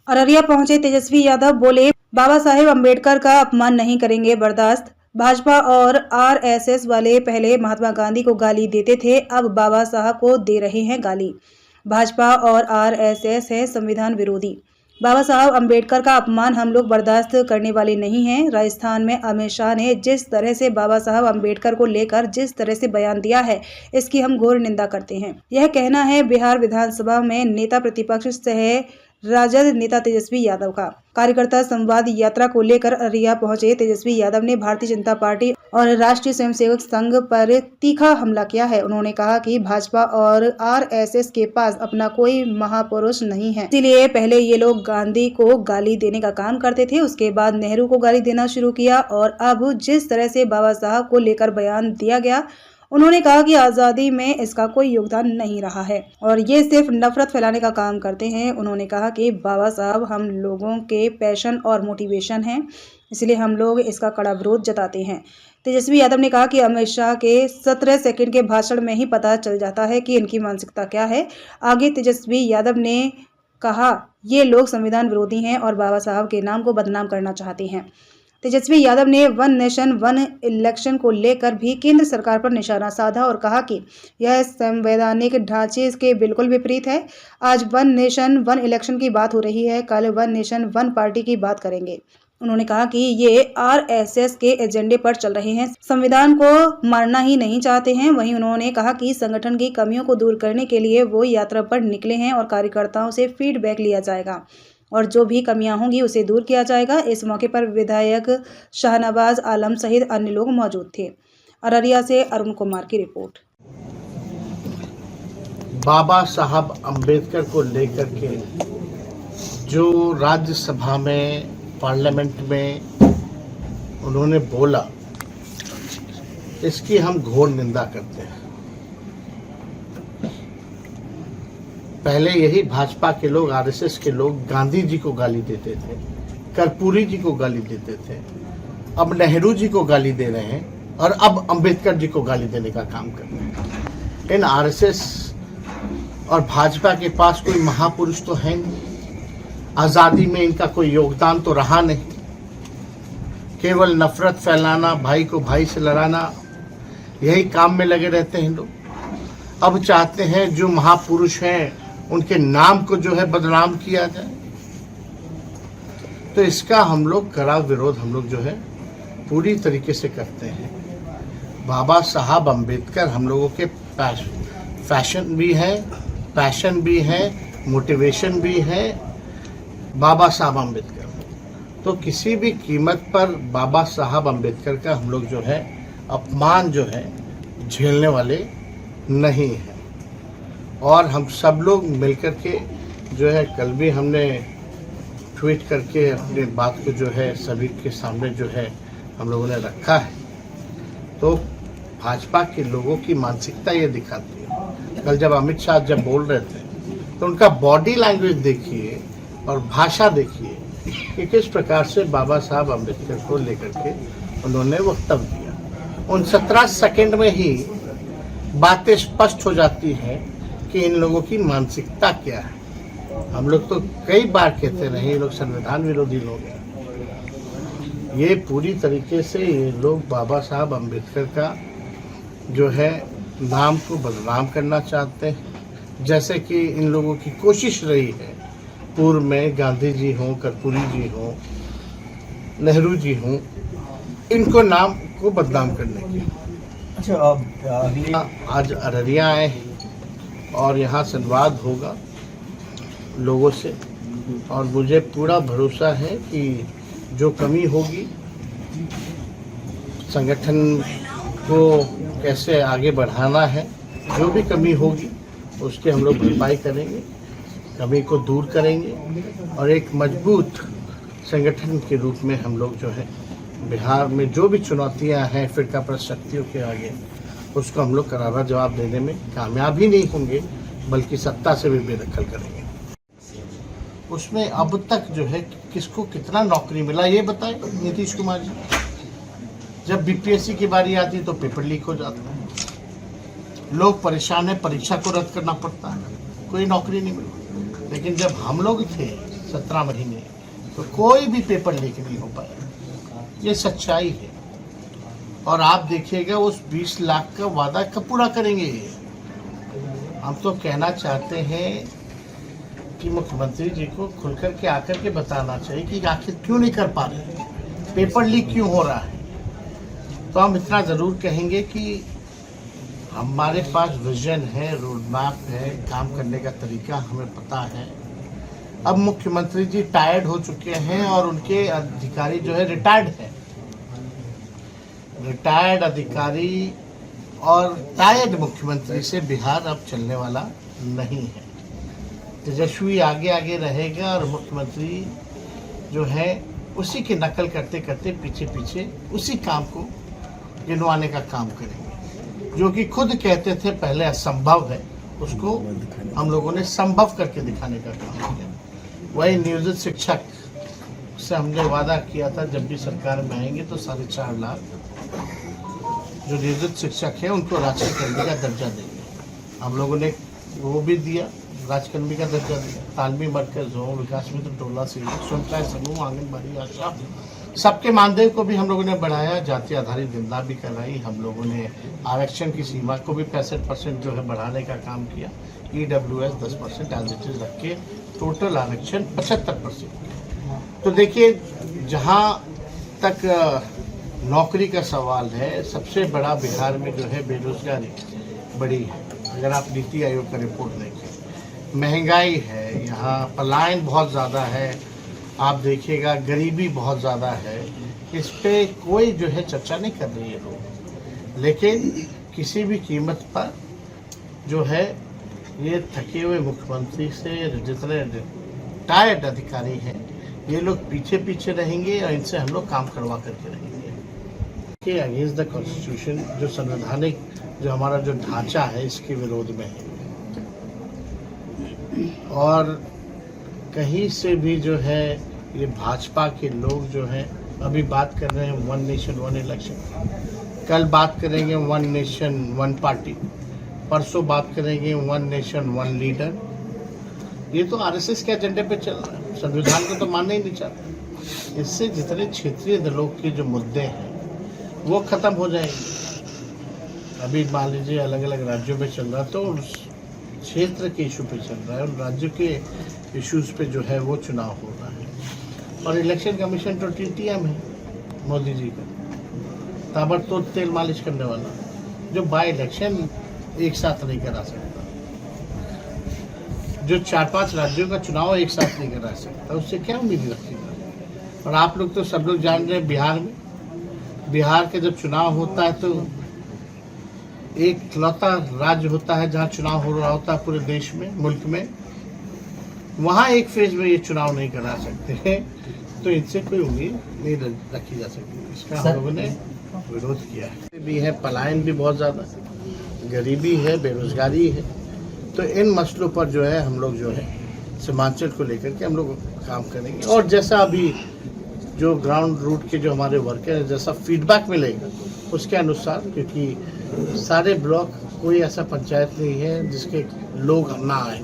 अररिया पहुंचे तेजस्वी यादव बोले, बाबा साहेब अम्बेडकर का अपमान नहीं करेंगे बर्दाश्त। भाजपा और आरएसएस वाले पहले महात्मा गांधी को गाली देते थे, अब बाबा साहब को दे रहे हैं गाली। भाजपा और आरएसएस है संविधान विरोधी। बाबा साहब अम्बेडकर का अपमान हम लोग बर्दाश्त करने वाले नहीं हैं। राजस्थान में अमित शाह ने जिस तरह से बाबा साहब अम्बेडकर को लेकर जिस तरह से बयान दिया है, इसकी हम घोर निंदा करते हैं। यह कहना है बिहार विधानसभा में नेता प्रतिपक्ष सह राजद नेता तेजस्वी यादव का। कार्यकर्ता संवाद यात्रा को लेकर अररिया पहुंचे तेजस्वी यादव ने भारतीय जनता पार्टी और राष्ट्रीय स्वयंसेवक संघ पर तीखा हमला किया है। उन्होंने कहा कि भाजपा और आरएसएस के पास अपना कोई महापुरुष नहीं है, इसीलिए पहले ये लोग गांधी को गाली देने का काम करते थे, उसके बाद नेहरू को गाली देना शुरू किया और अब जिस तरह से बाबा साहब को लेकर बयान दिया गया, उन्होंने कहा कि आज़ादी में इसका कोई योगदान नहीं रहा है और ये सिर्फ नफरत फैलाने का काम करते हैं। उन्होंने कहा कि बाबा साहब हम लोगों के पैशन और मोटिवेशन हैं, इसलिए हम लोग इसका कड़ा विरोध जताते हैं। तेजस्वी यादव ने कहा कि अमित शाह के 17 सेकंड के भाषण में ही पता चल जाता है कि इनकी मानसिकता क्या है। आगे तेजस्वी यादव ने कहा, ये लोग संविधान विरोधी हैं और बाबा साहब के नाम को बदनाम करना चाहते हैं। तेजस्वी यादव ने वन नेशन वन इलेक्शन को लेकर भी केंद्र सरकार पर निशाना साधा और कहा कि यह संवैधानिक ढांचे के बिल्कुल विपरीत है। आज वन नेशन वन इलेक्शन की बात हो रही है, कल वन नेशन वन पार्टी की बात करेंगे। उन्होंने कहा कि ये आरएसएस के एजेंडे पर चल रहे हैं, संविधान को मारना ही नहीं चाहते हैं। वहीं उन्होंने कहा कि संगठन की कमियों को दूर करने के लिए वो यात्रा पर निकले हैं और कार्यकर्ताओं से फीडबैक लिया जाएगा और जो भी कमियां होंगी उसे दूर किया जाएगा। इस मौके पर विधायक शाहनवाज आलम सहित अन्य लोग मौजूद थे। अररिया से अरुण कुमार की रिपोर्ट। बाबा साहब अम्बेडकर को लेकर के जो राज्यसभा में पार्लियामेंट में उन्होंने बोला, इसकी हम घोर निंदा करते हैं। पहले यही भाजपा के लोग, आरएसएस के लोग गांधी जी को गाली देते थे, कर्पूरी जी को गाली देते थे, अब नेहरू जी को गाली दे रहे हैं और अब अंबेडकर जी को गाली देने का काम कर रहे हैं। इन आरएसएस और भाजपा के पास कोई महापुरुष तो है नहीं, आज़ादी में इनका कोई योगदान तो रहा नहीं, केवल नफरत फैलाना, भाई को भाई से लड़ाना, यही काम में लगे रहते हैं लोग। अब चाहते हैं जो महापुरुष हैं उनके नाम को जो है बदनाम किया जाए, तो इसका हम लोग कड़ा विरोध हम लोग जो है पूरी तरीके से करते हैं। बाबा साहब अम्बेडकर हम लोगों के फैशन भी है, पैशन भी है, मोटिवेशन भी है। बाबा साहब अम्बेडकर, तो किसी भी कीमत पर बाबा साहब अम्बेडकर का हम लोग जो है अपमान जो है झेलने वाले नहीं हैं। और हम सब लोग मिलकर के जो है, कल भी हमने ट्वीट करके अपनी बात को जो है सभी के सामने जो है हम लोगों ने रखा है। तो भाजपा के लोगों की मानसिकता ये दिखाती है। कल जब अमित शाह जब बोल रहे थे तो उनका बॉडी लैंग्वेज देखिए और भाषा देखिए कि किस प्रकार से बाबा साहब अम्बेडकर को लेकर के उन्होंने वक्तव्य दिया। उन 17 सेकंड में ही बातें स्पष्ट हो जाती हैं कि इन लोगों की मानसिकता क्या है। हम लोग तो कई बार कहते रहे ये लोग संविधान विरोधी लोग हैं। ये पूरी तरीके से ये लोग बाबा साहब अम्बेडकर का जो है नाम को बदनाम करना चाहते हैं। जैसे कि इन लोगों की कोशिश रही है पूर्व में, गांधी जी हों, कर्पूरी जी हों, नेहरू जी हों, इनको नाम को बदनाम करने की। अच्छा, आज अररिया आए हैं और यहाँ संवाद होगा लोगों से और मुझे पूरा भरोसा है कि जो कमी होगी, संगठन को कैसे आगे बढ़ाना है, जो भी कमी होगी उसके हम लोग भरपाई करेंगे, कमी को दूर करेंगे और एक मजबूत संगठन के रूप में हम लोग जो है बिहार में जो भी चुनौतियां हैं फिरकापरस्त शक्तियों के आगे, उसको हम लोग करारा जवाब देने में कामयाब ही नहीं होंगे बल्कि सत्ता से भी बेदखल करेंगे। उसमें अब तक जो है किसको कितना नौकरी मिला ये बताएं नीतीश कुमार जी। जब बीपीएससी की बारी आती है तो पेपर लीक हो जाता है, लोग परेशान है, परीक्षा को रद्द करना पड़ता है, कोई नौकरी नहीं मिली। लेकिन जब हम लोग थे 17 महीने, तो कोई भी पेपर लीक नहीं हो पाया। ये सच्चाई है। और आप देखिएगा उस 20 लाख का वादा कब पूरा करेंगे। हम तो कहना चाहते हैं कि मुख्यमंत्री जी को खुलकर के आकर के बताना चाहिए कि आखिर क्यों नहीं कर पा रहे, पेपर लीक क्यों हो रहा है। तो हम इतना ज़रूर कहेंगे कि हमारे पास विजन है, रोड मैप है, काम करने का तरीका हमें पता है। अब मुख्यमंत्री जी टायर्ड हो चुके हैं और उनके अधिकारी जो है रिटायर्ड है। रिटायर्ड अधिकारी और टायर्ड मुख्यमंत्री से बिहार अब चलने वाला नहीं है। तेजस्वी आगे आगे रहेगा और मुख्यमंत्री जो है उसी की नकल करते करते पीछे पीछे उसी काम को गिनवाने का काम करेंगे। जो कि खुद कहते थे पहले असंभव है, उसको हम लोगों ने संभव करके दिखाने का काम किया। वही नियोजित शिक्षक से हमने वादा किया था जब भी सरकार में आएंगे तो 4.5 लाख जो नियोजित शिक्षक है उनको राजकर्मी का दर्जा देंगे। हम लोगों ने वो भी दिया, राजकर्मी का दर्जा दिया। तालमी मरकज हो, विकास मित्र टोला से स्वयं समूह, आंगनबाड़ी, आशा, सबके मानदेय को भी हम लोगों ने बढ़ाया। जाति आधारित गणना भी कराई। हम लोगों ने आरक्षण की सीमा को भी 65% जो है बढ़ाने का काम किया। EWS 10% एज इट इज रख के टोटल आरक्षण 75%। तो देखिए, जहाँ तक नौकरी का सवाल है, सबसे बड़ा बिहार में जो है बेरोजगारी बड़ी है। अगर आप नीति आयोग का रिपोर्ट देखें, महंगाई है, यहाँ पलायन बहुत ज़्यादा है, आप देखिएगा गरीबी बहुत ज़्यादा है। इस पे कोई जो है चर्चा नहीं कर रही है लोग। लेकिन किसी भी कीमत पर जो है ये थके हुए मुख्यमंत्री से जितने टायर्ड अधिकारी हैं, ये लोग पीछे पीछे रहेंगे और इनसे हम लोग काम करवा करके रहेंगे। कि अगेंस्ट द कॉन्स्टिट्यूशन, जो संवैधानिक जो हमारा जो ढांचा है, इसके विरोध में है। और कहीं से भी जो है ये भाजपा के लोग जो हैं अभी बात कर रहे हैं 1 नेशन 1 इलेक्शन, कल बात करेंगे 1 नेशन 1 पार्टी, परसों बात करेंगे 1 नेशन 1 लीडर। ये तो आरएसएस के एजेंडे पे चल रहा है, संविधान को तो मानना ही नहीं चाहते। इससे जितने क्षेत्रीय दलों के जो मुद्दे हैं वो खत्म हो जाएंगे। अभी मान लीजिए अलग अलग राज्यों में चल रहा, तो उस क्षेत्र के इशू पे चल रहा है और राज्य के इश्यूज पे जो है वो चुनाव हो रहा है। और इलेक्शन कमीशन तो TTM है मोदी जी का, ताबड़तोड़ तेल मालिश करने वाला, जो बाय इलेक्शन एक साथ नहीं करा सकता, जो 4-5 राज्यों का चुनाव एक साथ नहीं करा सकता, उससे क्या उम्मीद रखिएगा। और आप लोग तो सब लोग जान रहे हैं, बिहार के जब चुनाव होता है तो एक इकलौता राज्य होता है जहाँ चुनाव हो रहा होता है पूरे देश में, मुल्क में। वहाँ एक फेज में ये चुनाव नहीं करा सकते हैं, तो इनसे कोई उम्मीद नहीं रखी जा सकती। इसका हम लोगों ने विरोध किया है। भी है, पलायन भी बहुत ज़्यादा, गरीबी है, बेरोजगारी है। तो इन मसलों पर जो है हम लोग जो है सीमांचल को लेकर के हम लोग काम करेंगे। और जैसा अभी जो ग्राउंड रूट के जो हमारे वर्कर हैं, जैसा फीडबैक मिलेगा उसके अनुसार, क्योंकि सारे ब्लॉक कोई ऐसा पंचायत नहीं है जिसके लोग ना आए।